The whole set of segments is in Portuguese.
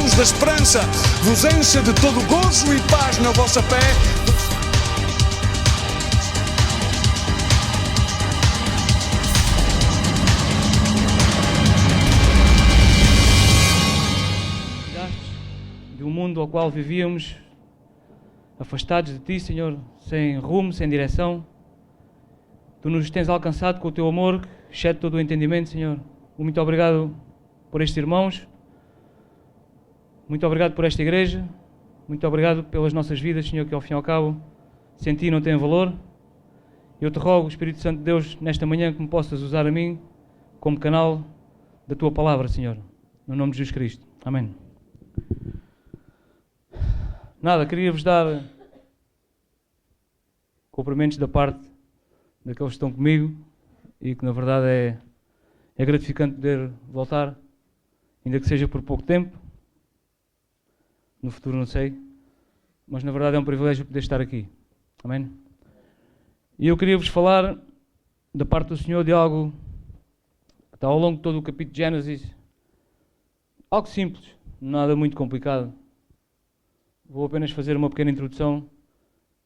Deus da esperança vos encha de todo gozo e paz na vossa fé. De um mundo ao qual vivíamos, afastados de Ti, Senhor, sem rumo, sem direção. Tu nos tens alcançado com o Teu amor, que excede todo o entendimento, Senhor. Muito obrigado por estes irmãos. Muito obrigado por esta igreja. Muito obrigado pelas nossas vidas, Senhor, que ao fim e ao cabo, sem Ti não têm valor. Eu te rogo, Espírito Santo de Deus, nesta manhã, que me possas usar a mim como canal da Tua palavra, Senhor. No nome de Jesus Cristo. Amém. Nada, queria-vos dar cumprimentos da parte daqueles que estão comigo e que na verdade é gratificante poder voltar, ainda que seja por pouco tempo. No futuro não sei, mas na verdade é um privilégio poder estar aqui. Amém? E eu queria-vos falar da parte do Senhor de algo que está ao longo de todo o capítulo de Gênesis. Algo simples, nada muito complicado. Vou apenas fazer uma pequena introdução.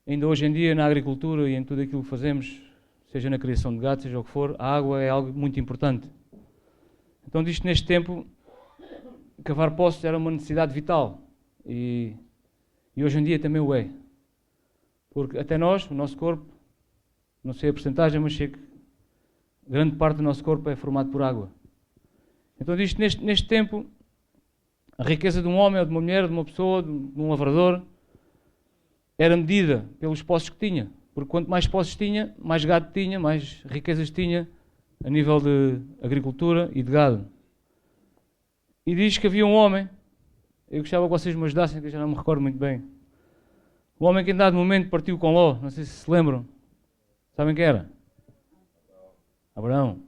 Ainda hoje em dia, na agricultura e em tudo aquilo que fazemos, seja na criação de gado, seja o que for, a água é algo muito importante. Então diz que neste tempo, cavar poços era uma necessidade vital. E hoje em dia também o é. Porque até nós, o nosso corpo, não sei a porcentagem, mas sei que grande parte do nosso corpo é formado por água. Então diz que neste tempo, a riqueza de um homem, ou de uma mulher, de uma pessoa, de um lavrador, era medida pelos poços que tinha. Porque quanto mais poços tinha, mais gado tinha, mais riquezas tinha a nível de agricultura e de gado. E diz que havia um homem, eu gostava que vocês me ajudassem, que eu já não me recordo muito bem. Um homem que em dado momento partiu com Ló, não sei se se lembram. Sabem quem era? Abraão.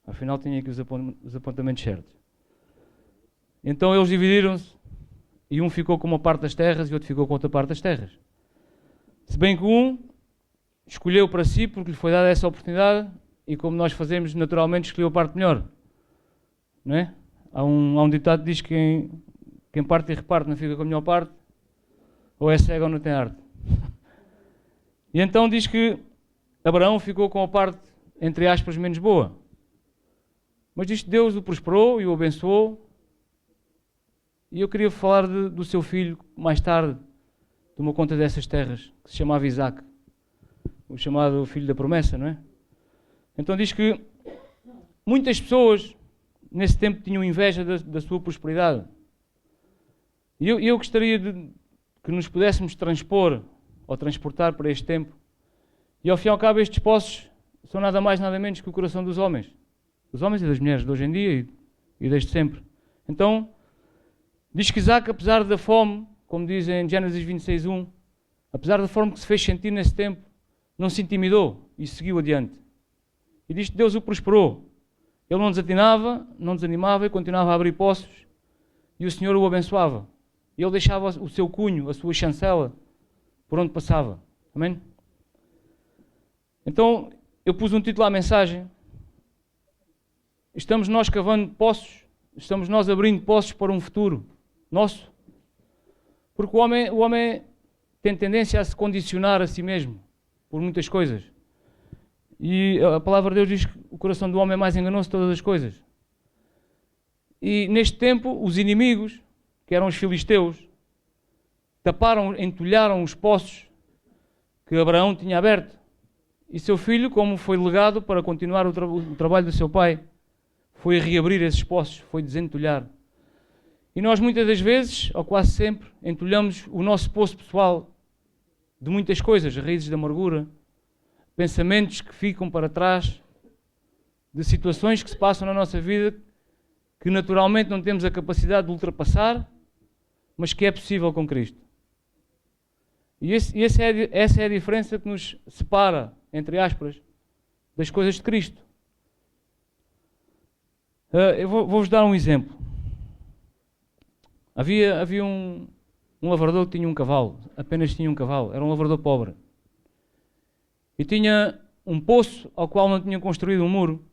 Afinal tinha aqui os apontamentos certos. Então eles dividiram-se e um ficou com uma parte das terras e outro ficou com outra parte das terras. Se bem que um escolheu para si porque lhe foi dada essa oportunidade e como nós fazemos naturalmente escolheu a parte melhor. Não é? Há um ditado que diz que quem parte e reparte não fica com a melhor parte, ou é cego ou não tem arte. E então diz que Abraão ficou com a parte, entre aspas, menos boa. Mas diz que Deus o prosperou e o abençoou. E eu queria falar do seu filho, mais tarde, tomou conta dessas terras, que se chamava Isaac, o chamado filho da promessa, não é? Então diz que muitas pessoas, nesse tempo, tinham inveja da sua prosperidade. E eu gostaria que nos pudéssemos transpor, ou transportar para este tempo, e ao fim e ao cabo estes poços são nada mais, nada menos que o coração dos homens e das mulheres de hoje em dia e desde sempre. Então, diz que Isaac, apesar da fome, como diz em Gênesis 26:1, apesar da fome que se fez sentir nesse tempo, não se intimidou e seguiu adiante. E diz que Deus o prosperou. Ele não desatinava, não desanimava e continuava a abrir poços e o Senhor o abençoava. E ele deixava o seu cunho, a sua chancela, por onde passava. Amém? Então, eu pus um título à mensagem. Estamos nós cavando poços, estamos nós abrindo poços para um futuro nosso. Porque o homem tem tendência a se condicionar a si mesmo por muitas coisas. E a palavra de Deus diz que o coração do homem é mais enganoso de todas as coisas. E neste tempo, os inimigos, que eram os filisteus, entulharam os poços que Abraão tinha aberto. E seu filho, como foi legado para continuar o trabalho do seu pai, foi reabrir esses poços, foi desentulhar. E nós muitas das vezes, ou quase sempre, entulhamos o nosso poço pessoal de muitas coisas, raízes da amargura, pensamentos que ficam para trás, de situações que se passam na nossa vida que naturalmente não temos a capacidade de ultrapassar, mas que é possível com Cristo. E essa é a diferença que nos separa, entre aspas, das coisas de Cristo. Eu vou-vos dar um exemplo. Havia um lavrador que tinha um cavalo, apenas tinha um cavalo, era um lavrador pobre. E tinha um poço ao qual não tinha construído um muro.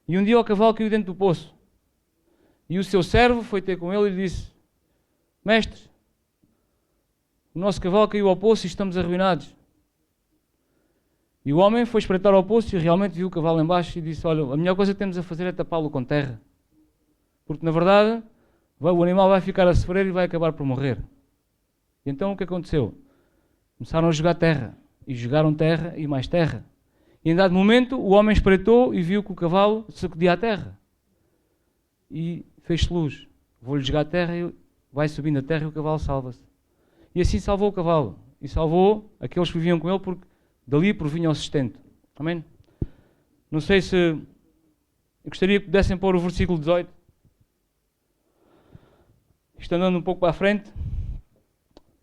E um dia o cavalo caiu dentro do poço. E o seu servo foi ter com ele e disse: mestres, o nosso cavalo caiu ao poço e estamos arruinados. E o homem foi espreitar ao poço e realmente viu o cavalo em baixo e disse, olha, a melhor coisa que temos a fazer é tapá-lo com terra. Porque na verdade o animal vai ficar a sofrer e vai acabar por morrer. E então o que aconteceu? Começaram a jogar terra. E jogaram terra e mais terra. E em dado momento o homem espreitou e viu que o cavalo sacudia a terra. E fez-se luz. Vou-lhe jogar terra e vai subindo a terra e o cavalo salva-se. E assim salvou o cavalo. E salvou aqueles que viviam com ele porque dali provinha o sustento. Amém? Não sei se... Eu gostaria que pudessem pôr o versículo 18. Isto andando um pouco para a frente.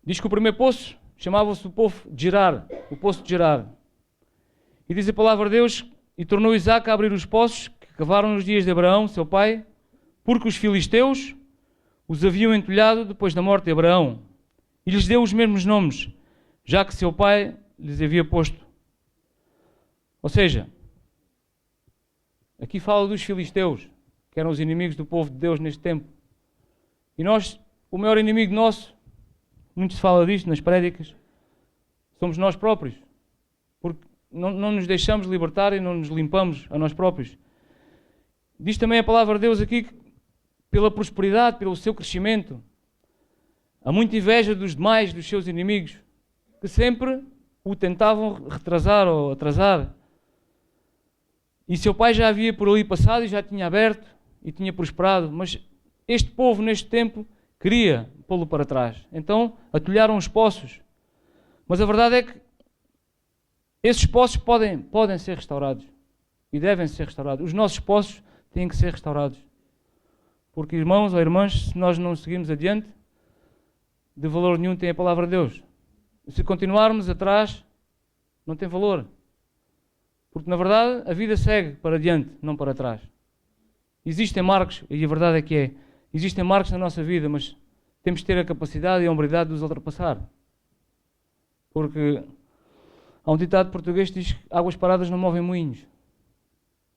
Diz que o primeiro poço chamava-se o poço de Gerar. O poço de Gerar. E diz a palavra de Deus, e tornou Isaque a abrir os poços que cavaram nos dias de Abraão, seu pai, porque os filisteus os haviam entulhado depois da morte de Abraão. E lhes deu os mesmos nomes, já que seu pai lhes havia posto. Ou seja, aqui fala dos filisteus, que eram os inimigos do povo de Deus neste tempo. E nós, o maior inimigo nosso, muito se fala disto nas prédicas, somos nós próprios. Porque não nos deixamos libertar e não nos limpamos a nós próprios. Diz também a palavra de Deus aqui que pela prosperidade, pelo seu crescimento, há muita inveja dos demais, dos seus inimigos, que sempre o tentavam retrasar ou atrasar. E seu pai já havia por ali passado e já tinha aberto e tinha prosperado, mas este povo neste tempo queria pô-lo para trás. Então atulharam os poços. Mas a verdade é que esses poços podem ser restaurados e devem ser restaurados. Os nossos poços têm que ser restaurados. Porque, irmãos ou irmãs, se nós não seguirmos adiante, de valor nenhum tem a palavra de Deus. Se continuarmos atrás, não tem valor. Porque, na verdade, a vida segue para adiante, não para trás. Existem marcos, e a verdade é que é, existem marcos na nossa vida, mas temos de ter a capacidade e a hombridade de os ultrapassar. Porque há um ditado português que diz que águas paradas não movem moinhos.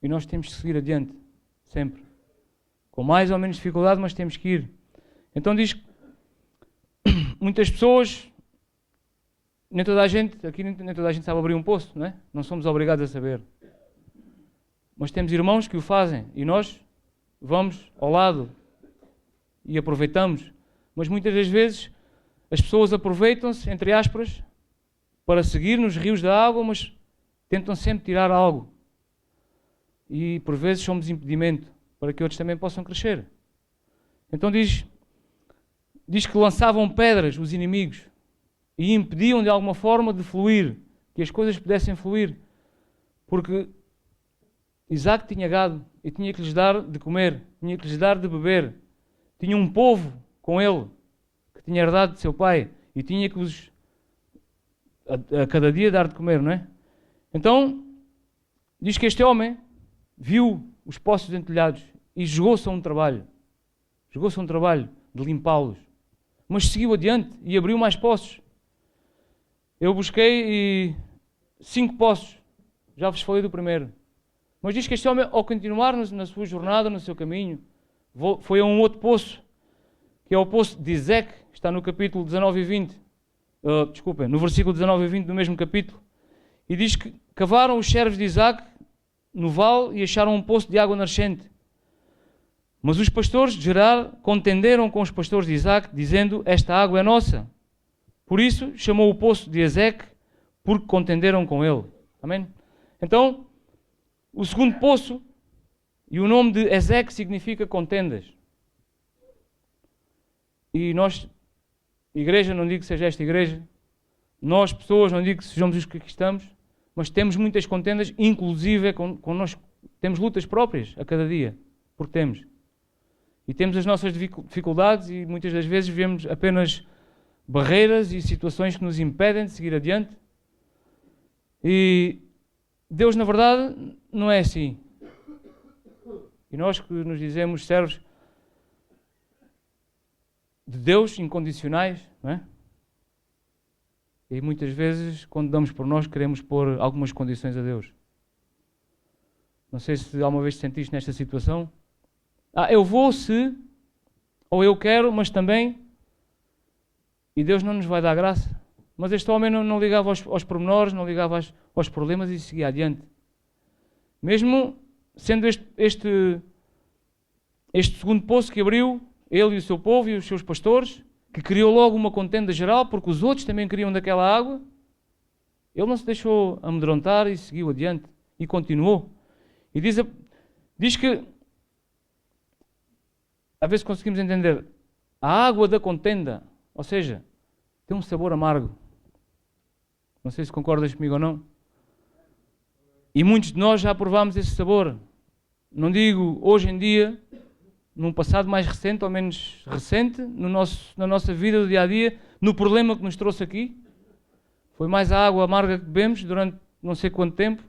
E nós temos que seguir adiante, sempre. Com mais ou menos dificuldade, mas temos que ir. Então diz que muitas pessoas, nem toda a gente sabe abrir um poço, não é? Não somos obrigados a saber. Mas temos irmãos que o fazem e nós vamos ao lado e aproveitamos. Mas muitas das vezes as pessoas aproveitam-se, entre aspas, para seguir nos rios da água, mas tentam sempre tirar algo. E por vezes somos impedimento para que outros também possam crescer. Então diz que lançavam pedras os inimigos e impediam de alguma forma de fluir, que as coisas pudessem fluir, porque Isaque tinha gado e tinha que lhes dar de comer, tinha que lhes dar de beber, tinha um povo com ele que tinha herdado de seu pai e tinha que os a cada dia dar de comer, não é? Então diz que este homem viu os poços entulhados e jogou-se a um trabalho de limpá-los, mas seguiu adiante e abriu mais poços. Eu busquei 5 poços, já vos falei do primeiro, mas diz que este homem, ao continuar na sua jornada, no seu caminho, foi a um outro poço, que é o poço de Ezeque, está no capítulo 19 e 20, no versículo 19 e 20 do mesmo capítulo, e diz que cavaram os servos de Isaque no vale e acharam um poço de água nascente. Mas os pastores de Gerar contenderam com os pastores de Isaque, dizendo, esta água é nossa. Por isso chamou o poço de Ezeque, porque contenderam com ele. Amém? Então, o segundo poço, e o nome de Ezeque significa contendas. E nós, igreja, não digo que seja esta igreja, nós, pessoas, não digo que sejamos os que aqui estamos, mas temos muitas contendas, inclusive connosco. Temos lutas próprias a cada dia, porque temos. E temos as nossas dificuldades e muitas das vezes vemos apenas barreiras e situações que nos impedem de seguir adiante. E Deus, na verdade, não é assim. E nós que nos dizemos servos de Deus, incondicionais, não é? E muitas vezes, quando damos por nós, queremos pôr algumas condições a Deus. Não sei se alguma vez te sentiste nesta situação. Eu vou se, ou eu quero, mas também e Deus não nos vai dar graça. Mas este homem não ligava aos pormenores, não ligava aos problemas e seguia adiante. Mesmo sendo este segundo poço que abriu, ele e o seu povo e os seus pastores, que criou logo uma contenda geral, porque os outros também queriam daquela água, ele não se deixou amedrontar e seguiu adiante e continuou. E diz que, a ver se conseguimos entender, a água da contenda, ou seja, tem um sabor amargo. Não sei se concordas comigo ou não. E muitos de nós já provámos esse sabor. Não digo hoje em dia, num passado mais recente ou menos recente, na nossa vida do dia a dia, no problema que nos trouxe aqui. Foi mais a água amarga que bebemos durante não sei quanto tempo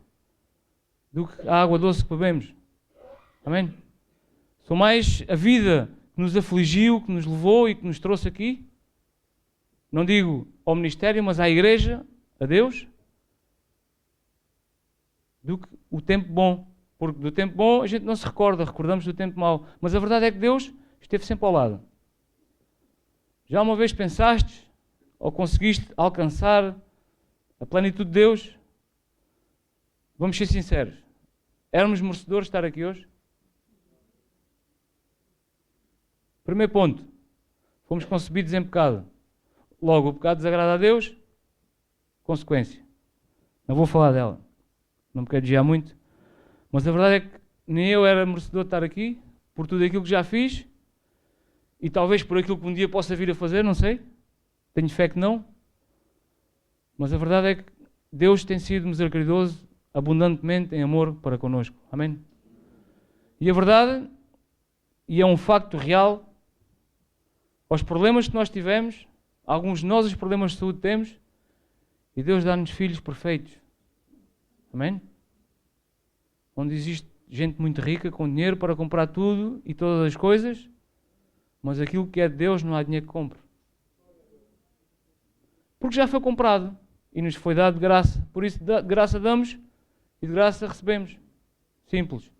do que a água doce que bebemos. Amém? Foi mais a vida que nos afligiu, que nos levou e que nos trouxe aqui. Não digo ao ministério, mas à igreja, a Deus, do que o tempo bom. Porque do tempo bom a gente não se recorda, recordamos do tempo mau. Mas a verdade é que Deus esteve sempre ao lado. Já uma vez pensaste ou conseguiste alcançar a plenitude de Deus? Vamos ser sinceros. Éramos merecedores de estar aqui hoje? Primeiro ponto. Fomos concebidos em pecado. Logo, o pecado desagrada a Deus. Consequência. Não vou falar dela. Não me quero desviar muito. Mas a verdade é que nem eu era merecedor de estar aqui, por tudo aquilo que já fiz, e talvez por aquilo que um dia possa vir a fazer, não sei. Tenho fé que não. Mas a verdade é que Deus tem sido misericordioso, abundantemente em amor para connosco. Amém? E a verdade, e é um facto real, aos problemas que nós tivemos, alguns de nós os problemas de saúde temos, e Deus dá-nos filhos perfeitos. Amém? Onde existe gente muito rica, com dinheiro para comprar tudo e todas as coisas, mas aquilo que é de Deus não há dinheiro que compre. Porque já foi comprado e nos foi dado de graça. Por isso, de graça damos e de graça recebemos. Simples.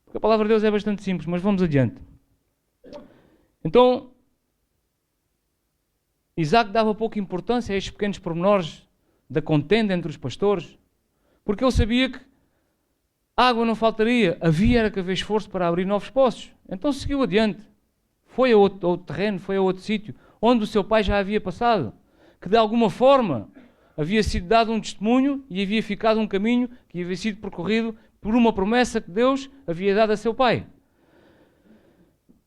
Porque a palavra de Deus é bastante simples, mas vamos adiante. Então, Isaac dava pouca importância a estes pequenos pormenores da contenda entre os pastores, porque ele sabia que água não faltaria, era que haver esforço para abrir novos poços. Então seguiu adiante. Foi a outro terreno, foi a outro sítio, onde o seu pai já havia passado, que de alguma forma havia sido dado um testemunho e havia ficado um caminho que havia sido percorrido por uma promessa que Deus havia dado a seu pai.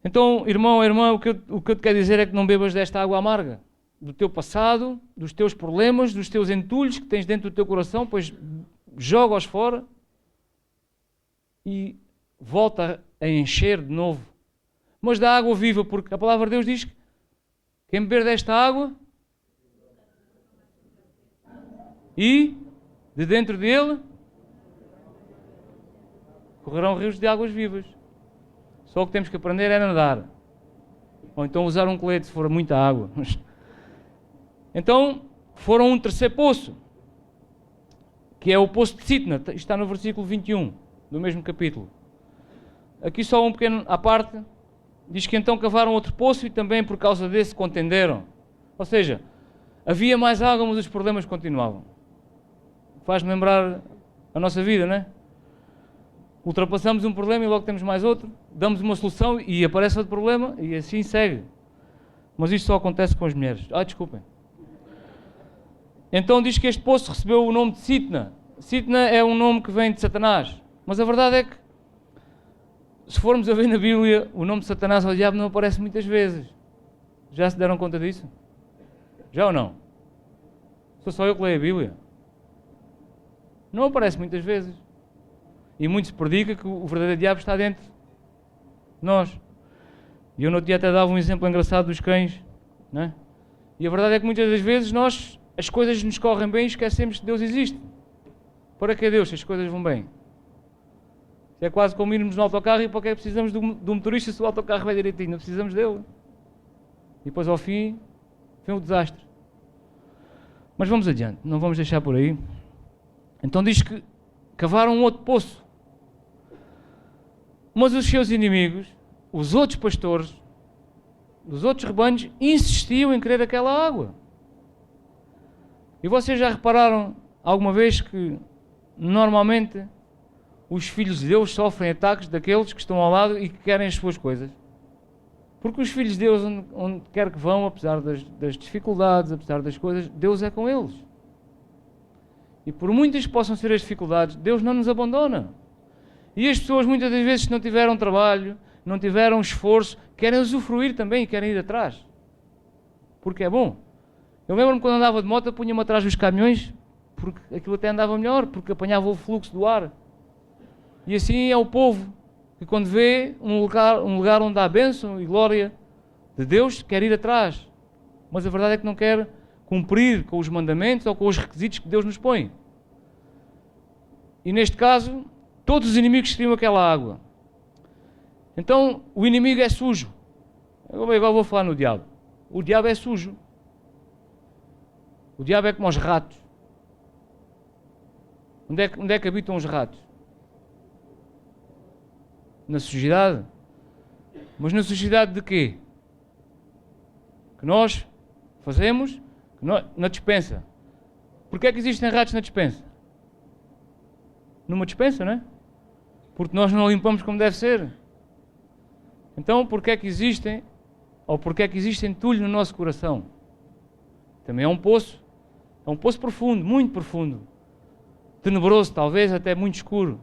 Então, irmão, irmã, o que eu te quero dizer é que não bebas desta água amarga, do teu passado, dos teus problemas, dos teus entulhos que tens dentro do teu coração, pois joga-os fora e volta a encher de novo. Mas da água viva, porque a palavra de Deus diz que quem beber desta água e de dentro dele correrão rios de águas vivas. Só o que temos que aprender é nadar. Ou então usar um colete se for muita água. Então foram um terceiro poço, que é o poço de Sitna. Está no versículo 21 do mesmo capítulo. Aqui só um pequeno à parte. Diz que então cavaram outro poço e também por causa desse contenderam. Ou seja, havia mais água, mas os problemas continuavam. Faz-me lembrar a nossa vida, não é? Ultrapassamos um problema e logo temos mais outro. Damos uma solução e aparece outro problema e assim segue. Mas isto só acontece com as mulheres. Desculpem. Então diz que este poço recebeu o nome de Sitna. Sitna é um nome que vem de Satanás. Mas a verdade é que, se formos a ver na Bíblia, o nome de Satanás ao diabo não aparece muitas vezes. Já se deram conta disso? Já ou não? Sou só eu que leio a Bíblia. Não aparece muitas vezes. E muito se predica que o verdadeiro diabo está dentro de nós. E eu no outro dia até dava um exemplo engraçado dos cães. Não é? E a verdade é que muitas das vezes as coisas nos correm bem e esquecemos que Deus existe. Para que Deus se as coisas vão bem? É quase como irmos no autocarro e para que é que precisamos do motorista se o autocarro vai direitinho? Não precisamos dele. E depois ao fim vem o desastre. Mas vamos adiante, não vamos deixar por aí. Então diz que cavaram um outro poço. Mas os seus inimigos, os outros pastores, dos outros rebanhos insistiam em querer aquela água. E vocês já repararam alguma vez que normalmente os filhos de Deus sofrem ataques daqueles que estão ao lado e que querem as suas coisas? Porque os filhos de Deus, onde quer que vão, apesar das dificuldades, apesar das coisas, Deus é com eles. E por muitas que possam ser as dificuldades, Deus não nos abandona. E as pessoas muitas das vezes, se não tiveram trabalho, não tiveram esforço, querem usufruir também e querem ir atrás. Porque é bom. Eu lembro-me quando andava de moto, punha-me atrás dos caminhões, porque aquilo até andava melhor, porque apanhava o fluxo do ar. E assim é o povo, que quando vê um lugar onde há bênção e glória de Deus, quer ir atrás. Mas a verdade é que não quer cumprir com os mandamentos ou com os requisitos que Deus nos põe. E neste caso, todos os inimigos queriam aquela água. Então, o inimigo é sujo. Agora vou falar no diabo. O diabo é sujo. O diabo é como os ratos. Onde é que habitam os ratos? Na sujidade. Mas na sujidade de quê? Que nós fazemos na despensa. Porquê é que existem ratos na despensa? Numa despensa, não é? Porque nós não limpamos como deve ser. Então, porquê é que existem entulhos no nosso coração? Também é um poço profundo, muito profundo. Tenebroso, talvez até muito escuro.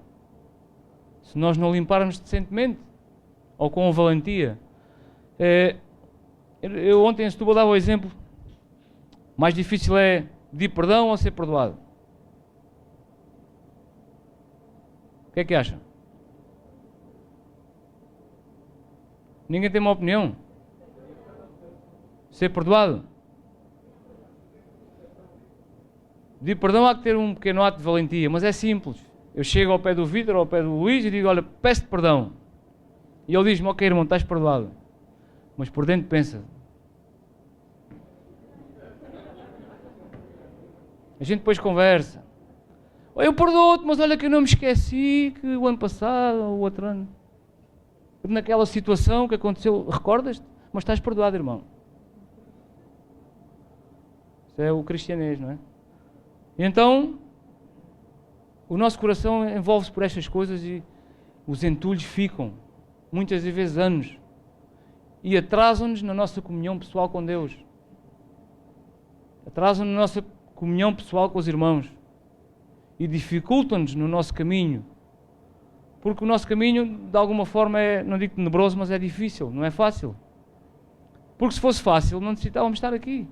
Se nós não limparmos decentemente, ou com valentia. Eu ontem em Setúbal dava o exemplo, mais difícil é pedir perdão ou ser perdoado? O que é que acham? Ninguém tem uma opinião? Ser perdoado? Pedir perdão há que ter um pequeno ato de valentia, mas é simples. Eu chego ao pé do Vítor, ao pé do Luís e digo, olha, peço-te perdão. E ele diz-me, ok irmão, estás perdoado. Mas por dentro pensa. A gente depois conversa. Eu perdoo-te, mas olha que eu não me esqueci que o ano passado ou o outro ano, naquela situação que aconteceu, recordas-te? Mas estás perdoado, irmão. Isso é o cristianês, não é? E então, o nosso coração envolve-se por estas coisas e os entulhos ficam, muitas vezes anos, e atrasam-nos na nossa comunhão pessoal com Deus. Atrasam-nos na nossa comunhão pessoal com os irmãos. E dificultam-nos no nosso caminho. Porque o nosso caminho, de alguma forma, é, não digo tenebroso, mas é difícil, não é fácil. Porque se fosse fácil, não necessitávamos estar aqui.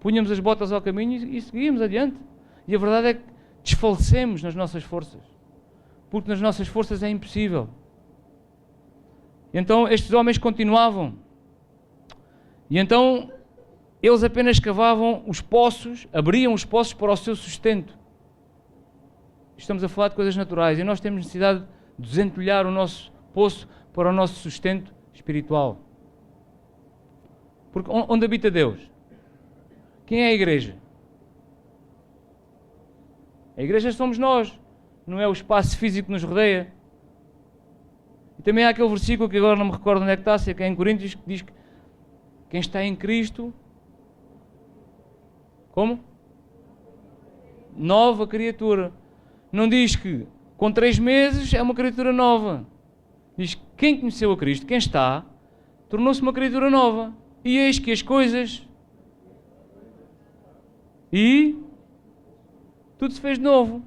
Punhamos as botas ao caminho e seguíamos adiante. E a verdade é que desfalecemos nas nossas forças. Porque nas nossas forças é impossível. E então estes homens continuavam. E então eles apenas cavavam os poços, abriam os poços para o seu sustento. Estamos a falar de coisas naturais e nós temos necessidade de desentulhar o nosso poço para o nosso sustento espiritual. Porque onde habita Deus? Quem é a igreja? A igreja somos nós, não é o espaço físico que nos rodeia. E também há aquele versículo que agora não me recordo onde é que está, se é que é em Coríntios, que diz que quem está em Cristo, como? Nova criatura. Não diz que com 3 meses é uma criatura nova. Diz que quem conheceu a Cristo, quem está, tornou-se uma criatura nova. E eis que as coisas... E tudo se fez de novo.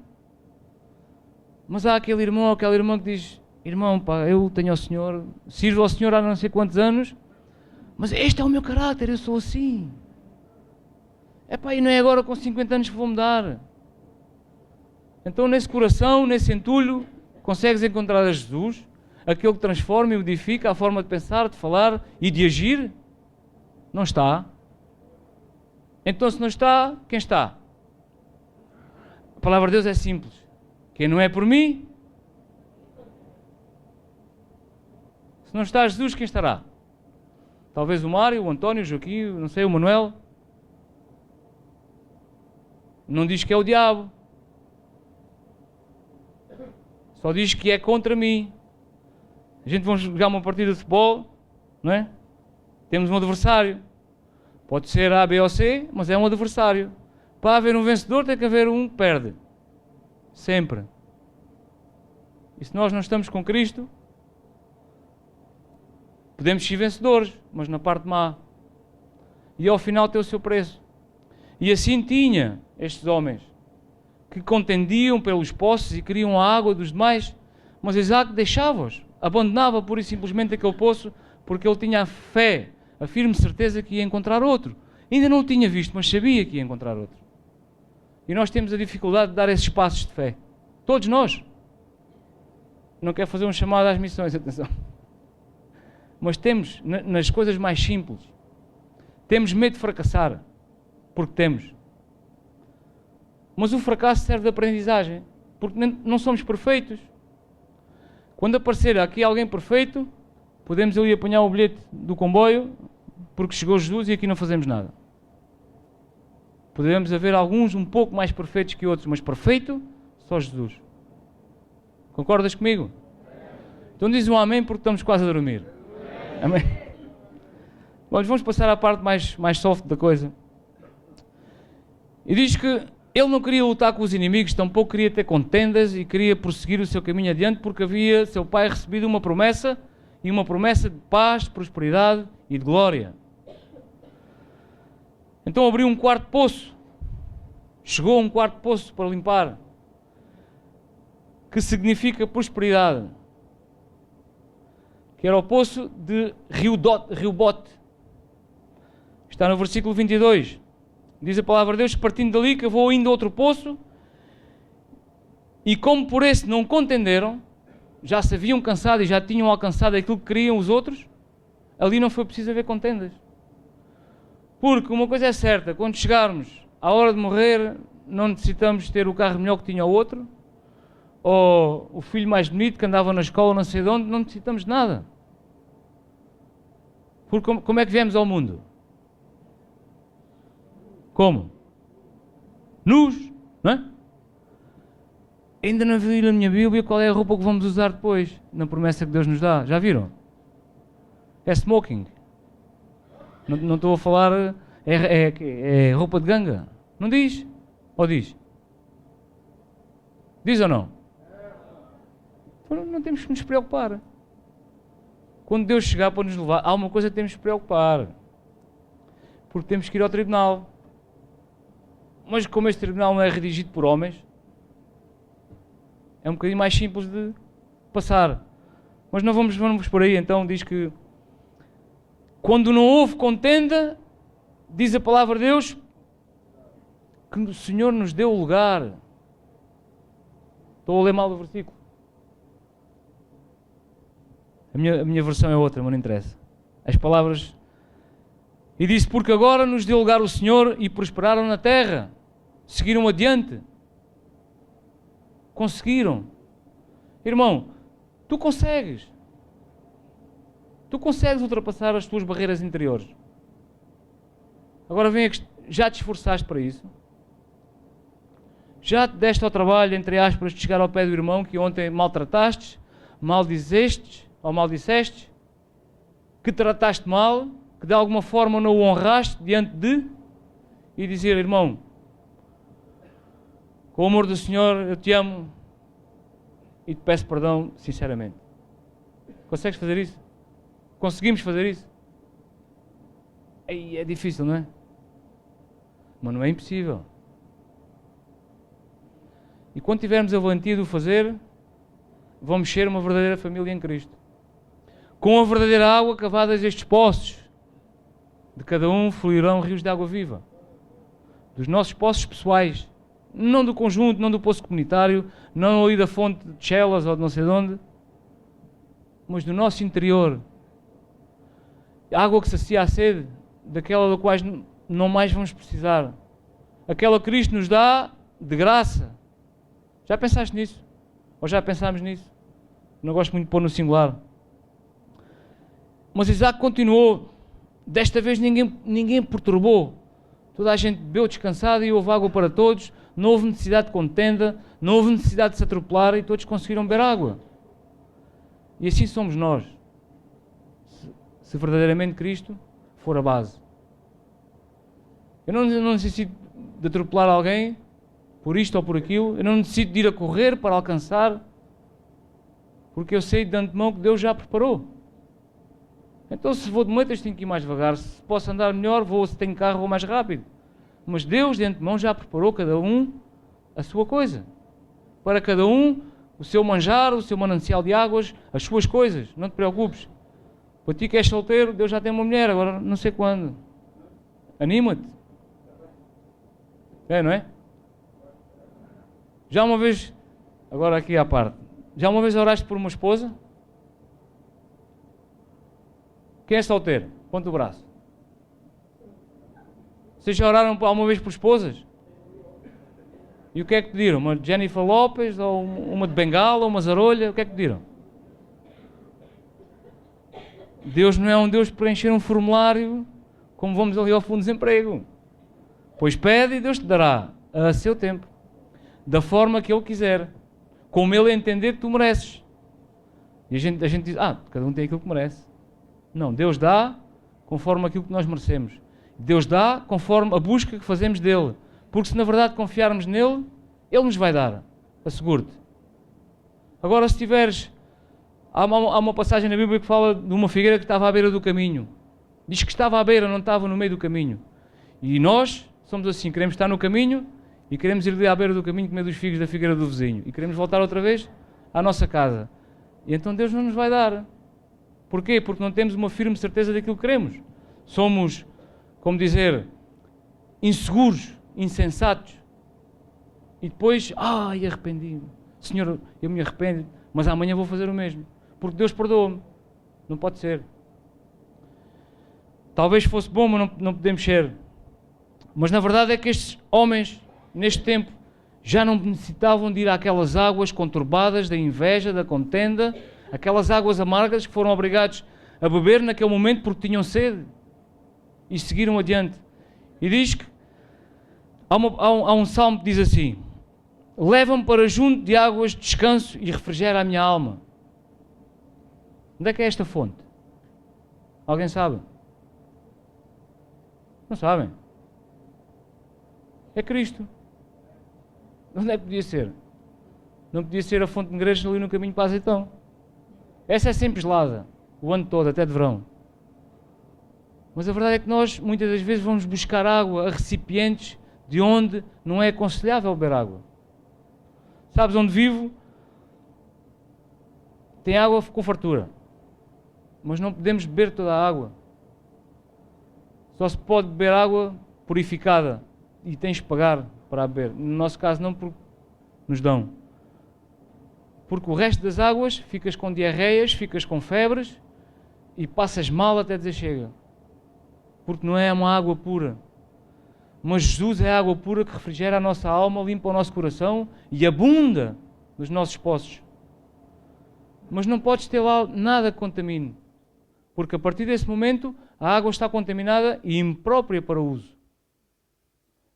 Mas há aquele irmão ou aquela irmã que diz: irmão, pá, eu tenho ao Senhor, sirvo ao Senhor há não sei quantos anos, mas este é o meu caráter, eu sou assim. Epá, e não é agora com 50 anos que vou mudar. Então nesse coração, nesse entulho, consegues encontrar a Jesus, aquele que transforma e modifica a forma de pensar, de falar e de agir? Não está. Então se não está, quem está? A palavra de Deus é simples. Quem não é por mim, se não está Jesus, quem estará? Talvez o Mário, o António, o Joaquim, não sei, o Manuel. Não diz que é o diabo. Só diz que é contra mim. A gente vai jogar uma partida de futebol não é? Temos um adversário. Pode ser A, B ou C, mas é um adversário. Para haver um vencedor tem que haver um que perde. Sempre. E se nós não estamos com Cristo, podemos ser vencedores, mas na parte má. E ao final tem o seu preço. E assim tinha estes homens, que contendiam pelos poços e queriam a água dos demais, mas Isaac deixava-os, abandonava pura e simplesmente aquele poço, porque ele tinha a fé, a firme certeza que ia encontrar outro. Ainda não o tinha visto, mas sabia que ia encontrar outro. E nós temos a dificuldade de dar esses passos de fé. Todos nós. Não quero fazer um chamado às missões, atenção. Mas temos, nas coisas mais simples, temos medo de fracassar, porque temos. Mas o fracasso serve de aprendizagem, porque não somos perfeitos. Quando aparecer aqui alguém perfeito, podemos ali apanhar o bilhete do comboio, porque chegou Jesus e aqui não fazemos nada. Podemos haver alguns um pouco mais perfeitos que outros, mas perfeito, só Jesus. Concordas comigo? Então diz um amém, porque estamos quase a dormir. Amém? Bom, vamos passar à parte mais soft da coisa. E diz que ele não queria lutar com os inimigos, tampouco queria ter contendas e queria prosseguir o seu caminho adiante, porque havia seu pai recebido uma promessa, e uma promessa de paz, de prosperidade e de glória. Então abriu um quarto poço. Chegou a um quarto poço para limpar, que significa prosperidade, que era o poço de Riobote. Está no versículo 22. Diz a palavra de Deus: partindo dali, cavou ainda outro poço, e como por esse não contenderam, já se haviam cansado e já tinham alcançado aquilo que queriam os outros, ali não foi preciso haver contendas. Porque uma coisa é certa, quando chegarmos à hora de morrer, não necessitamos ter o carro melhor que tinha o outro, ou o filho mais bonito que andava na escola não sei de onde, não necessitamos de nada. Porque como é que viemos ao mundo? Como? Nus, não é? Ainda não vi na minha Bíblia qual é a roupa que vamos usar depois, na promessa que Deus nos dá. Já viram? É smoking. Não estou a falar, é roupa de ganga. Não diz? Ou diz? Diz ou não? Então não temos que nos preocupar. Quando Deus chegar para nos levar, há uma coisa que temos que preocupar. Porque temos que ir ao tribunal. Mas como este tribunal não é redigido por homens, é um bocadinho mais simples de passar. Mas não vamos por aí. Então diz que quando não houve contenda, diz a palavra de Deus, que o Senhor nos deu lugar. Estou a ler mal o versículo. A minha versão é outra, mas não interessa. As palavras... E disse, porque agora nos deu lugar o Senhor e prosperaram na terra. Seguiram adiante. Conseguiram. Irmão, tu consegues. Tu consegues ultrapassar as tuas barreiras interiores. Agora vem a questão, já te esforçaste para isso? Já te deste ao trabalho, entre aspas, de chegar ao pé do irmão que ontem maltrataste, maldizeste ou maldisseste, que trataste mal, que de alguma forma não o honraste diante de, e dizer, irmão, com o amor do Senhor, eu te amo e te peço perdão sinceramente. Consegues fazer isso? Conseguimos fazer isso? É difícil, não é? Mas não é impossível. E quando tivermos a valentia de o fazer, vamos ser uma verdadeira família em Cristo. Com a verdadeira água cavada destes poços, de cada um fluirão rios de água viva. Dos nossos poços pessoais, não do conjunto, não do poço comunitário, não ali da fonte de Chelas ou de não sei de onde, mas do nosso interior. Água que sacia a sede, daquela da qual não mais vamos precisar. Aquela que Cristo nos dá de graça. Já pensaste nisso? Ou já pensámos nisso? Não gosto muito de pôr no singular. Mas Isaac continuou. Desta vez ninguém perturbou. Toda a gente bebeu descansado e houve água para todos. Não houve necessidade de contenda, não houve necessidade de se atropelar e todos conseguiram beber água. E assim somos nós. se verdadeiramente Cristo for a base. Eu não necessito de atropelar alguém por isto ou por aquilo. Eu não necessito de ir a correr para alcançar, porque eu sei de antemão que Deus já preparou. Então, se vou de moitas, tenho que ir mais devagar. Se posso andar melhor, vou. Se tenho carro, vou mais rápido. Mas Deus de antemão já preparou cada um a sua coisa. Para cada um, o seu manjar, o seu manancial de águas, as suas coisas. Não te preocupes. Para ti que és solteiro, Deus já tem uma mulher, agora não sei quando. Anima-te. É, não é? Já uma vez, agora aqui à parte, já uma vez oraste por uma esposa? Quem é solteiro? Ponta o braço. Vocês já oraram alguma vez por esposas? E o que é que pediram? Uma Jennifer Lopez, ou uma de Bengala, ou uma Zarolha? O que é que pediram? Deus não é um Deus de preencher um formulário como vamos ali ao fundo de desemprego. Pois pede e Deus te dará a seu tempo, da forma que Ele quiser, como Ele entender que tu mereces. E a gente diz, cada um tem aquilo que merece. Não, Deus dá conforme aquilo que nós merecemos. Deus dá conforme a busca que fazemos dEle. Porque se na verdade confiarmos nele, Ele nos vai dar. Asseguro-te. Agora, se tiveres... Há uma passagem na Bíblia que fala de uma figueira que estava à beira do caminho. Diz que estava à beira, não estava no meio do caminho. E nós somos assim, queremos estar no caminho e queremos ir ali à beira do caminho comer dos figos da figueira do vizinho. E queremos voltar outra vez à nossa casa. E então Deus não nos vai dar. Porquê? Porque não temos uma firme certeza daquilo que queremos. Somos, como dizer, inseguros, insensatos. E depois, arrependi-me. Senhor, eu me arrependo, mas amanhã vou fazer o mesmo. Porque Deus perdoa-me. Não pode ser. Talvez fosse bom, mas não podemos ser. Mas na verdade é que estes homens, neste tempo, já não necessitavam de ir àquelas águas conturbadas da inveja, da contenda, aquelas águas amargas que foram obrigados a beber naquele momento porque tinham sede. E seguiram adiante. E diz que há um salmo que diz assim: leva-me para junto de águas de descanso e refrigera a minha alma. Onde é que é esta fonte? Alguém sabe? Não sabem? É Cristo. Onde é que podia ser? Não podia ser a fonte de Negreiros ali no caminho para Azeitão. Essa é sempre gelada, o ano todo, até de verão. Mas a verdade é que nós, muitas das vezes, vamos buscar água a recipientes de onde não é aconselhável beber água. Sabes onde vivo? Tem água com fartura. Mas não podemos beber toda a água. Só se pode beber água purificada. E tens que pagar para a beber. No nosso caso não, porque nos dão. Porque o resto das águas, ficas com diarreias, ficas com febres e passas mal até dizer chega. Porque não é uma água pura. Mas Jesus é a água pura que refrigera a nossa alma, limpa o nosso coração e abunda nos nossos poços. Mas não podes ter lá nada que contamine. Porque a partir desse momento a água está contaminada e imprópria para o uso.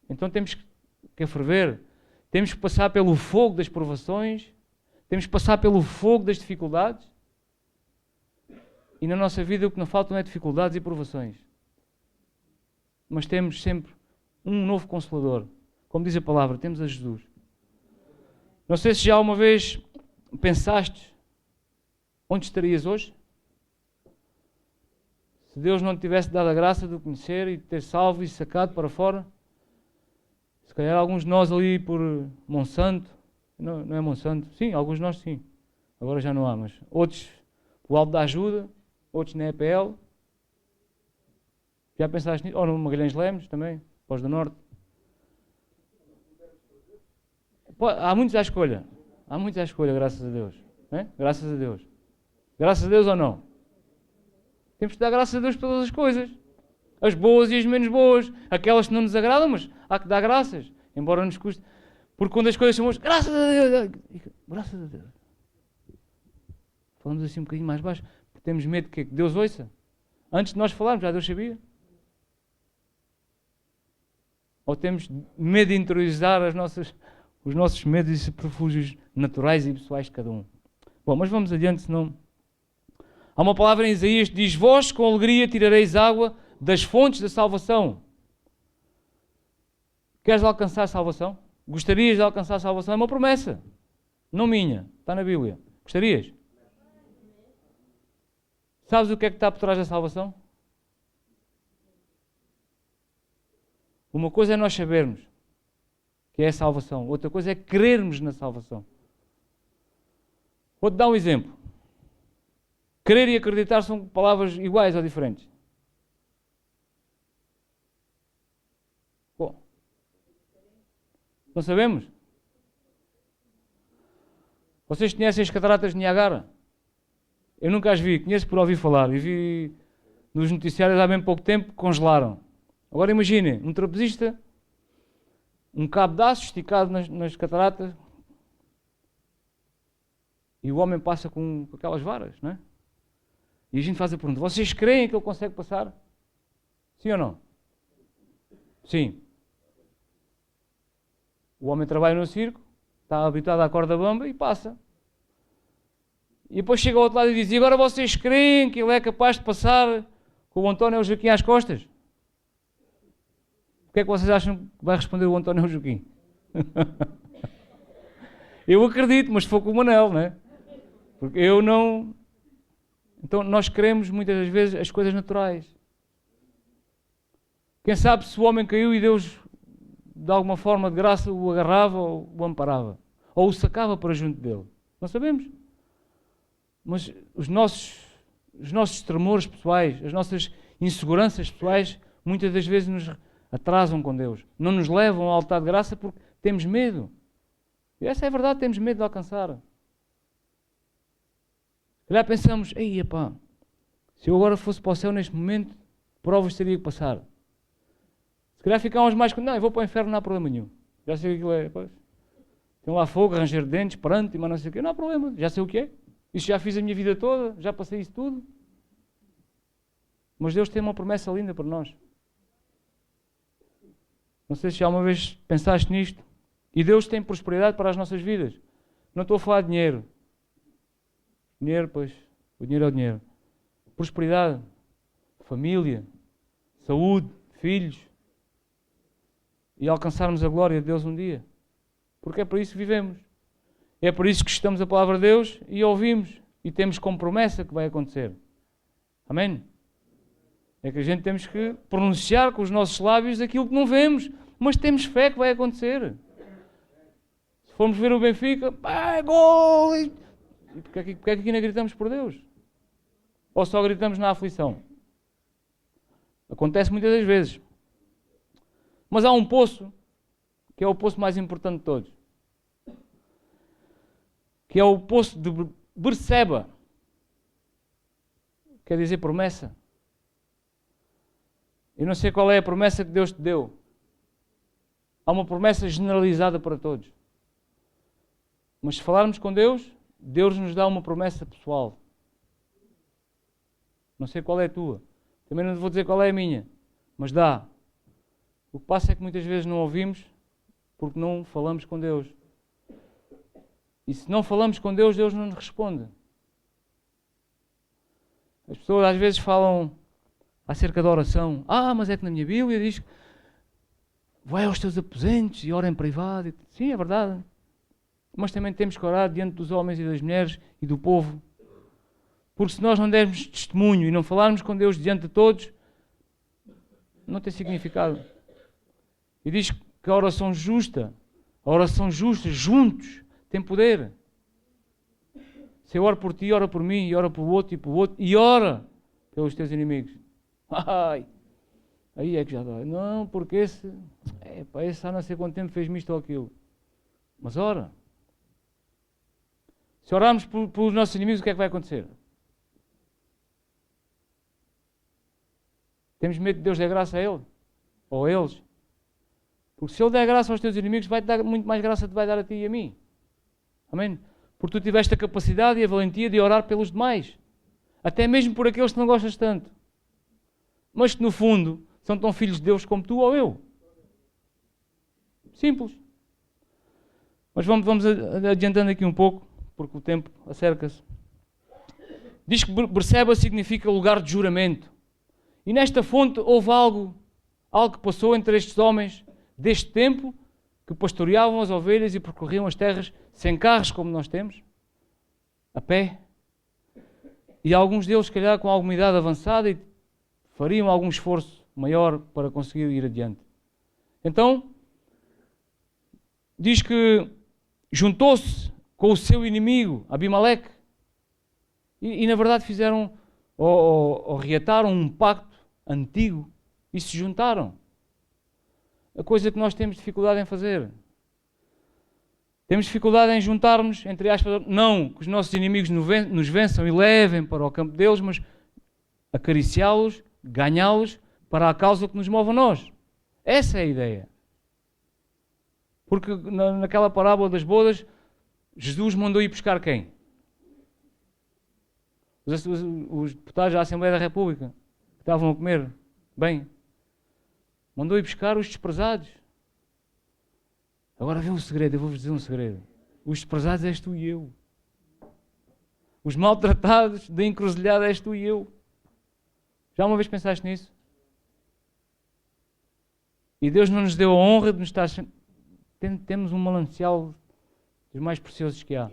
Então temos que ferver, temos que passar pelo fogo das provações, temos que passar pelo fogo das dificuldades. E na nossa vida o que não faltam é dificuldades e provações. Mas temos sempre um novo Consolador. Como diz a palavra, temos a Jesus. Não sei se já uma vez pensaste onde estarias hoje? Se Deus não te tivesse dado a graça de o conhecer e de ter salvo e sacado para fora, se calhar alguns de nós ali por Monsanto, não é Monsanto? Sim, alguns de nós sim. Agora já não há, mas outros pelo Alto da Ajuda, outros na EPL. Já pensaste nisso? Ou no Magalhães Lemos também, Pós do Norte. Há muitos à escolha. Há muitos à escolha, graças a Deus. É? Graças a Deus. Graças a Deus ou não? Temos que dar graças a Deus por todas as coisas. As boas e as menos boas. Aquelas que não nos agradam, mas há que dar graças. Embora nos custe. Porque quando as coisas são boas, graças a Deus. Graças a Deus. Falamos assim um bocadinho mais baixo. Porque temos medo que Deus ouça. Antes de nós falarmos, já Deus sabia. Ou temos medo de interiorizar os nossos medos e subterfúgios naturais e pessoais de cada um. Bom, mas vamos adiante, senão Há uma palavra em Isaías que diz: vós com alegria tirareis água das fontes da salvação. Queres alcançar a salvação? Gostarias de alcançar a salvação? É uma promessa. Não minha. Está na Bíblia. Gostarias? Sabes o que é que está por trás da salvação? Uma coisa é nós sabermos que é a salvação. Outra coisa é crermos na salvação. Vou-te dar um exemplo. Crer e acreditar são palavras iguais ou diferentes? Bom, não sabemos? Vocês conhecem as cataratas de Niagara? Eu nunca as vi, conheço por ouvir falar. E vi nos noticiários há bem pouco tempo que congelaram. Agora imaginem, um trapezista, um cabo de aço esticado nas cataratas, e o homem passa com aquelas varas, não é? E a gente faz a pergunta: vocês creem que ele consegue passar? Sim ou não? Sim. O homem trabalha no circo, está habituado à corda bamba e passa. E depois chega ao outro lado e diz: e agora vocês creem que ele é capaz de passar com o António Joaquim às costas? O que é que vocês acham que vai responder o António Joaquim? Eu acredito, mas se for com o Manel, não é? Porque eu não... Então nós queremos muitas das vezes as coisas naturais. Quem sabe se o homem caiu e Deus de alguma forma de graça o agarrava ou o amparava, ou o sacava para junto dele. Não sabemos. Mas os nossos tremores pessoais, as nossas inseguranças pessoais, muitas das vezes nos atrasam com Deus. Não nos levam ao altar de graça porque temos medo. E essa é a verdade, temos medo de alcançar. Se calhar pensamos: ei, epá, se eu agora fosse para o céu neste momento, provas teria que passar. Se calhar ficamos mais... Não, eu vou para o inferno, não há problema nenhum. Já sei o que aquilo é. Pois. Tem lá fogo, ranger de dentes, perante, mas não sei o quê. Não há problema, já sei o que é. Isso já fiz a minha vida toda, já passei isso tudo. Mas Deus tem uma promessa linda para nós. Não sei se já uma vez pensaste nisto. E Deus tem prosperidade para as nossas vidas. Não estou a falar de dinheiro. Dinheiro, pois, o dinheiro é o dinheiro. Prosperidade, família, saúde, filhos. E alcançarmos a glória de Deus um dia. Porque é por isso que vivemos. É por isso que estamos a palavra de Deus e ouvimos. E temos como promessa que vai acontecer. Amém? É que a gente temos que pronunciar com os nossos lábios aquilo que não vemos. Mas temos fé que vai acontecer. Se formos ver o Benfica, pá, gol! E porque é que aqui não gritamos por Deus? Ou só gritamos na aflição? Acontece muitas das vezes. Mas há um poço, que é o poço mais importante de todos. Que é o poço de Berseba. Quer dizer promessa. Eu não sei qual é a promessa que Deus te deu. Há uma promessa generalizada para todos. Mas se falarmos com Deus, Deus nos dá uma promessa pessoal. Não sei qual é a tua. Também não vou dizer qual é a minha. Mas dá. O que passa é que muitas vezes não ouvimos porque não falamos com Deus. E se não falamos com Deus, Deus não nos responde. As pessoas às vezes falam acerca da oração. Mas é que na minha Bíblia diz que vai aos teus aposentos e ora em privado. Sim, é verdade. Mas também temos que orar diante dos homens e das mulheres e do povo. Porque se nós não dermos testemunho e não falarmos com Deus diante de todos, não tem significado. E diz que a oração justa, juntos, tem poder. Se eu oro por ti, ora por mim, e ora por outro e por outro, e ora pelos teus inimigos. Aí é que já dói. Não, porque esse há não sei quanto tempo fez-me isto ou aquilo. Mas ora. Se orarmos pelos nossos inimigos, o que é que vai acontecer? Temos medo de Deus dar graça a Ele? Ou a eles? Porque se Ele der graça aos teus inimigos, vai-te dar muito mais graça, te vai dar a ti e a mim. Amém? Porque tu tiveste a capacidade e a valentia de orar pelos demais. Até mesmo por aqueles que não gostas tanto. Mas que no fundo são tão filhos de Deus como tu ou eu. Simples. Mas vamos adiantando aqui um pouco, porque o tempo acerca-se. Diz que Berseba significa lugar de juramento. E nesta fonte houve algo que passou entre estes homens deste tempo, que pastoreavam as ovelhas e percorriam as terras sem carros como nós temos, a pé. E alguns deles, se calhar, com alguma idade avançada e fariam algum esforço maior para conseguir ir adiante. Então, diz que juntou-se com o seu inimigo, Abimeleque, e na verdade fizeram, ou reataram um pacto antigo e se juntaram. A coisa que nós temos dificuldade em fazer. Temos dificuldade em juntarmos, entre aspas, não que os nossos inimigos nos vençam e levem para o campo deles, mas acariciá-los, ganhá-los para a causa que nos move a nós. Essa é a ideia. Porque naquela parábola das bodas, Jesus mandou ir buscar quem? Os deputados da Assembleia da República, que estavam a comer bem. Mandou ir buscar os desprezados. Agora vê um segredo, eu vou-vos dizer um segredo. Os desprezados és tu e eu. Os maltratados da encruzilhada és tu e eu. Já uma vez pensaste nisso? E Deus não nos deu a honra de nos estar... Temos um manancial dos mais preciosos que há.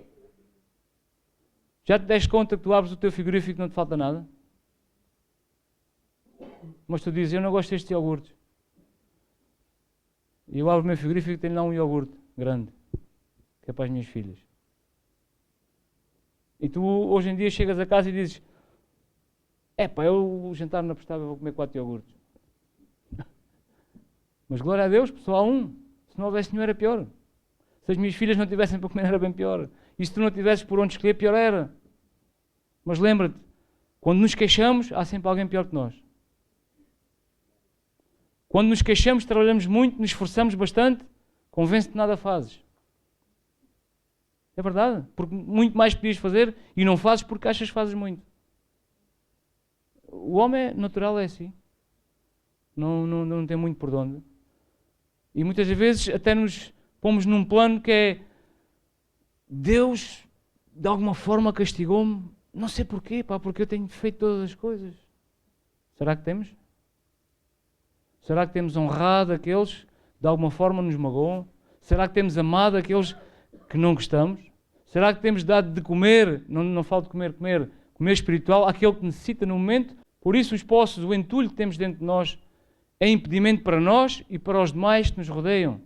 Já te deste conta que tu abres o teu frigorífico e não te falta nada? Mas tu dizes, eu não gosto destes iogurtes. E eu abro o meu frigorífico e tenho lá um iogurte grande, que é para as minhas filhas. E tu hoje em dia chegas a casa e dizes, eu o jantar não é prestável, vou comer 4 iogurtes. Mas glória a Deus, só há um. Se não houvesse nenhum era pior. Se as minhas filhas não tivessem para comer era bem pior. E se tu não tivesses por onde escolher, pior era. Mas lembra-te, quando nos queixamos, há sempre alguém pior que nós. Quando nos queixamos, trabalhamos muito, nos esforçamos bastante, convence-te que nada fazes. É verdade, porque muito mais podias fazer e não fazes porque achas que fazes muito. O homem natural é assim. Não tem muito por onde. E muitas vezes até nos pomos num plano que é Deus de alguma forma castigou-me, não sei porquê, porque eu tenho feito todas as coisas. Será que temos? Será que temos honrado aqueles que de alguma forma nos magoam? Será que temos amado aqueles que não gostamos? Será que temos dado de comer, não falo de comer espiritual, àquele que necessita no momento? Por isso os poços, o entulho que temos dentro de nós é impedimento para nós e para os demais que nos rodeiam.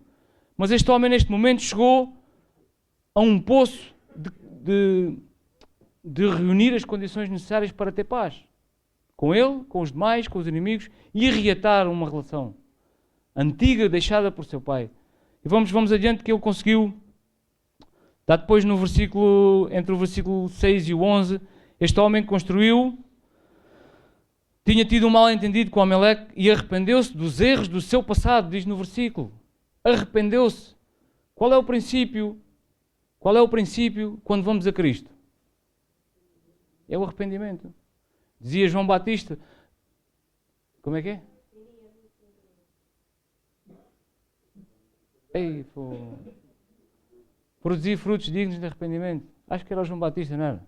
Mas este homem neste momento chegou a um poço de reunir as condições necessárias para ter paz. Com ele, com os demais, com os inimigos, e reatar uma relação antiga, deixada por seu pai. E vamos adiante, que ele conseguiu. Está depois no versículo, entre o versículo 6 e o 11, este homem construiu, tinha tido um mal-entendido com Amaleque e arrependeu-se dos erros do seu passado, diz no versículo. Arrependeu-se. Qual é o princípio? Qual é o princípio quando vamos a Cristo? É o arrependimento. Dizia João Batista. Como é que é? Produzir frutos dignos de arrependimento. Acho que era o João Batista, não era?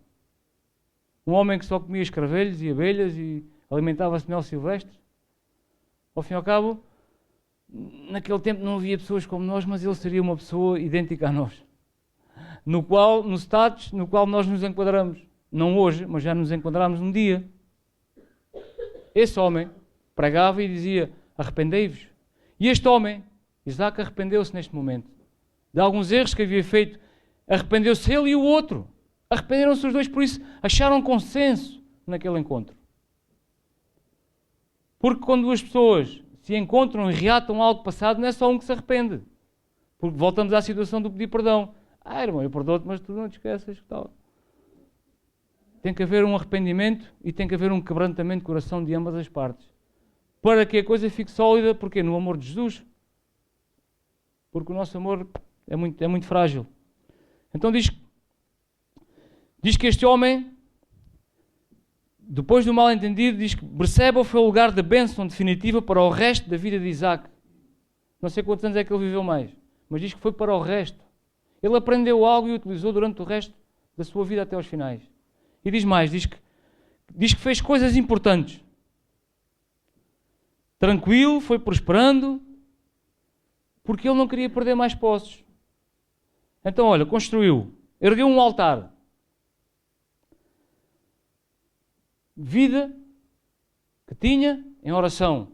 Um homem que só comia escravelhos e abelhas e alimentava-se de mel silvestre. Ao fim e ao cabo, naquele tempo não havia pessoas como nós, mas ele seria uma pessoa idêntica a nós. No status no qual nós nos enquadramos. Não hoje, mas já nos enquadramos um dia. Esse homem pregava e dizia, arrependei-vos. E este homem, Isaac, arrependeu-se neste momento. De alguns erros que havia feito, arrependeu-se ele e o outro. Arrependeram-se os dois, por isso acharam consenso naquele encontro. Porque quando duas pessoas se encontram e reatam algo passado, não é só um que se arrepende. Porque voltamos à situação do pedir perdão. Irmão, eu perdoo-te, mas tu não te esqueças que tal. Tem que haver um arrependimento e tem que haver um quebrantamento de coração de ambas as partes. Para que a coisa fique sólida, porque no amor de Jesus. Porque o nosso amor é muito frágil. Então diz que este homem, depois do mal-entendido, diz que Berseba foi o lugar da bênção definitiva para o resto da vida de Isaac. Não sei quantos anos é que ele viveu mais, mas diz que foi para o resto. Ele aprendeu algo e o utilizou durante o resto da sua vida até aos finais. E diz mais, diz que diz que fez coisas importantes. Tranquilo, foi prosperando, porque ele não queria perder mais posses. Então, olha, construiu, ergueu um altar. Vida que tinha em oração.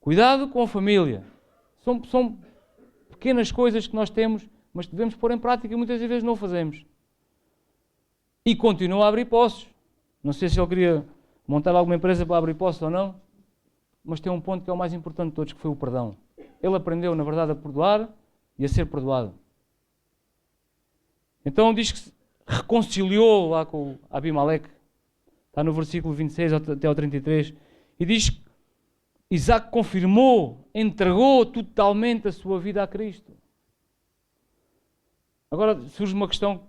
Cuidado com a família. São pequenas coisas que nós temos, mas devemos pôr em prática e muitas vezes não o fazemos. E continua a abrir posses. Não sei se ele queria montar alguma empresa para abrir posses ou não, mas tem um ponto que é o mais importante de todos, que foi o perdão. Ele aprendeu, na verdade, a perdoar e a ser perdoado. Então diz que se reconciliou lá com Abimeleque. Está no versículo 26 até ao 33. E diz que Isaac confirmou, entregou totalmente a sua vida a Cristo. Agora surge uma questão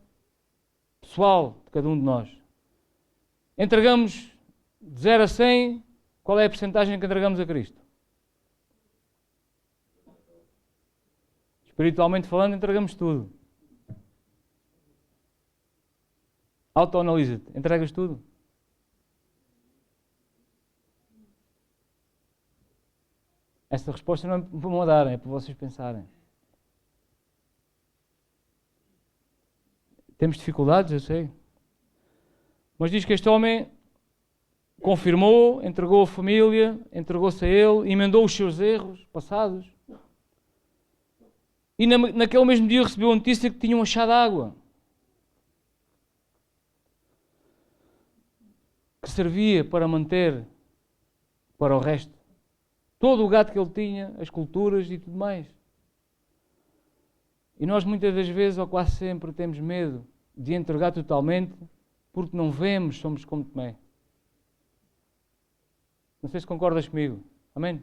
pessoal de cada um de nós. Entregamos de 0 a 100, qual é a percentagem que entregamos a Cristo? Espiritualmente falando, entregamos tudo. Autoanalisa-te. Entregas tudo? Esta resposta não é para me dar, é para vocês pensarem. Temos dificuldades, eu sei. Mas diz que este homem confirmou, entregou a família, entregou-se a ele, emendou os seus erros passados. E naquele mesmo dia recebeu a notícia que tinham achado água. Que servia para manter para o resto todo o gado que ele tinha, as culturas e tudo mais. E nós muitas das vezes, ou quase sempre, temos medo de entregar totalmente porque não vemos, somos como Tomé. Não sei se concordas comigo. Amém?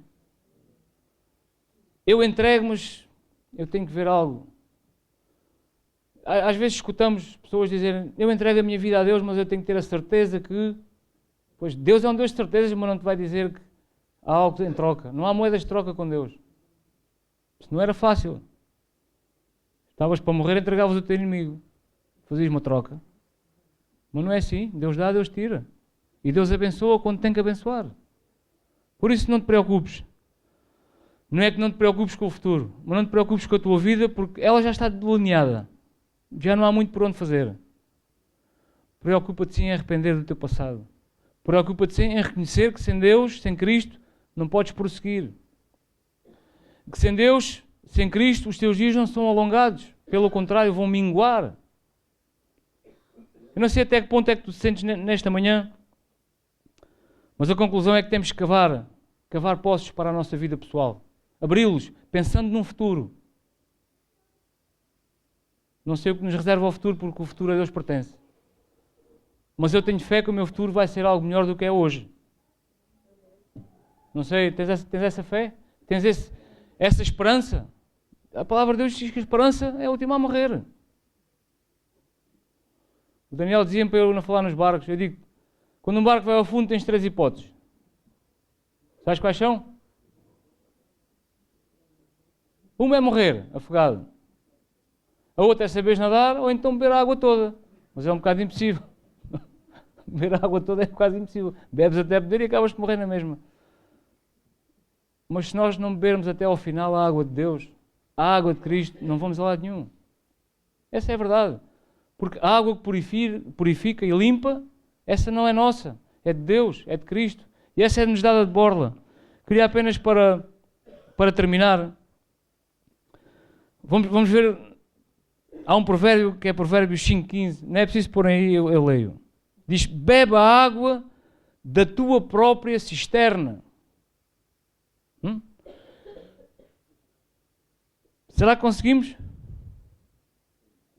Eu entrego, mas eu tenho que ver algo. Às vezes escutamos pessoas dizerem, eu entrego a minha vida a Deus, mas eu tenho que ter a certeza que... Pois Deus é um Deus de certezas, mas não te vai dizer que há algo em troca. Não há moedas de troca com Deus. Isso não era fácil. Estavas para morrer, entregavas o teu inimigo. Fazias uma troca. Mas não é assim. Deus dá, Deus tira. E Deus abençoa quando tem que abençoar. Por isso não te preocupes. Não é que não te preocupes com o futuro, mas não te preocupes com a tua vida, porque ela já está delineada. Já não há muito por onde fazer. Preocupa-te sim em arrepender do teu passado. Preocupa-te sim em reconhecer que sem Deus, sem Cristo, não podes prosseguir. Que sem Deus, sem Cristo, os teus dias não são alongados. Pelo contrário, vão minguar. Eu não sei até que ponto é que tu te sentes nesta manhã, mas a conclusão é que temos que cavar poços para a nossa vida pessoal. Abri-los, pensando num futuro. Não sei o que nos reserva o futuro, porque o futuro a Deus pertence. Mas eu tenho fé que o meu futuro vai ser algo melhor do que é hoje. Não sei, tens essa fé? Tens essa esperança? A palavra de Deus diz que a esperança é a última a morrer. O Daniel dizia-me para eu não falar nos barcos. Eu digo, quando um barco vai ao fundo tens 3 hipóteses. Sabes quais são? Uma é morrer, afogado. A outra é saberes nadar ou então beber a água toda. Mas é um bocado impossível. Beber a água toda é quase impossível. Bebes até beber e acabas de morrer na mesma. Mas se nós não bebermos até ao final a água de Deus, a água de Cristo, não vamos a lado nenhum. Essa é a verdade. Porque a água que purifica e limpa, essa não é nossa. É de Deus, é de Cristo. E essa é-nos dada de borla. Queria apenas para terminar. Vamos ver. Há um provérbio que é Provérbios 5,15. Não é preciso pôr aí, eu leio. Diz, bebe a água da tua própria cisterna. Será que conseguimos?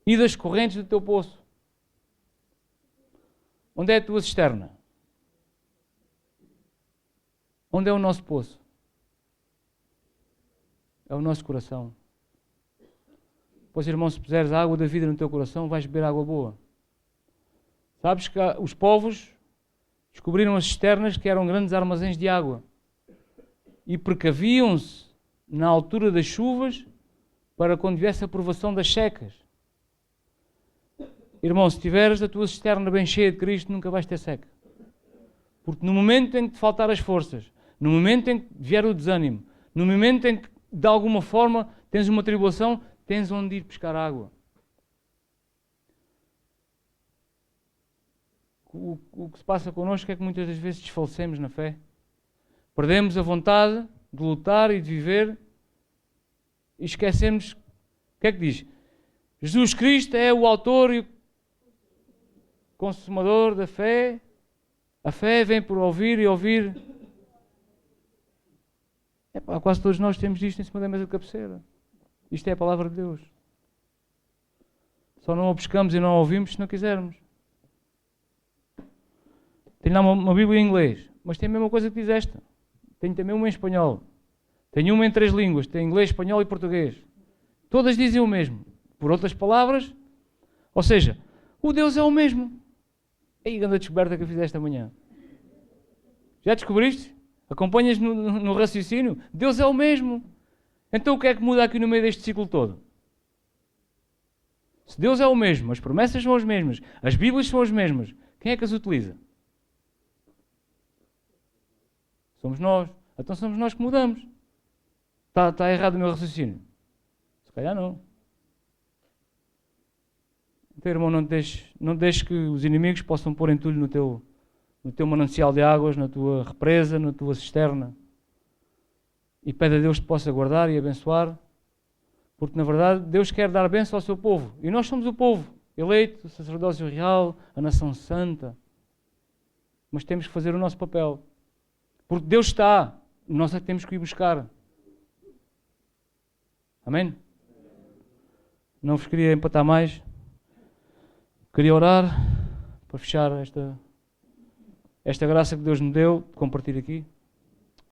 E das correntes do teu poço. Onde é a tua cisterna? Onde é o nosso poço? É o nosso coração. Pois, irmão, se puseres a água da vida no teu coração, vais beber água boa. Sabes que os povos descobriram as cisternas que eram grandes armazéns de água. E precaviam-se na altura das chuvas para quando viesse a provação das secas. irmão, se tiveres a tua cisterna bem cheia de Cristo, nunca vais ter seca. Porque no momento em que te faltar as forças, no momento em que vier o desânimo, no momento em que, de alguma forma, tens uma tribulação, tens onde ir pescar água. O que se passa connosco é que muitas das vezes desfalecemos na fé. Perdemos a vontade de lutar e de viver e esquecemos. O que é que diz? Jesus Cristo é o autor e o consumador da fé. A fé vem por ouvir e ouvir. Quase todos nós temos isto em cima da mesa de cabeceira. Isto é a palavra de Deus. Só não a buscamos e não a ouvimos se não quisermos. Tenho lá uma Bíblia em inglês, mas tem a mesma coisa que diz esta. Tenho também uma em espanhol. Tenho uma em 3 línguas. Tem inglês, espanhol e português. Todas dizem o mesmo. Por outras palavras. Ou seja, o Deus é o mesmo. Aí, grande descoberta que eu fiz esta manhã. Já descobriste? Acompanhas no raciocínio? Deus é o mesmo. Então o que é que muda aqui no meio deste ciclo todo? Se Deus é o mesmo, as promessas são as mesmas, as Bíblias são as mesmas, quem é que as utiliza? Somos nós. Então somos nós que mudamos. Está errado o meu raciocínio? Se calhar não. Então, irmão, não deixes que os inimigos possam pôr entulho no teu manancial de águas, na tua represa, na tua cisterna. E pede a Deus que possa guardar e abençoar, porque na verdade Deus quer dar bênção ao seu povo. E nós somos o povo eleito, o sacerdócio real, a nação santa. Mas temos que fazer o nosso papel. Porque Deus está, nós é que temos que ir buscar. Amém? Não vos queria empatar mais. Queria orar para fechar esta graça que Deus me deu de compartilhar aqui.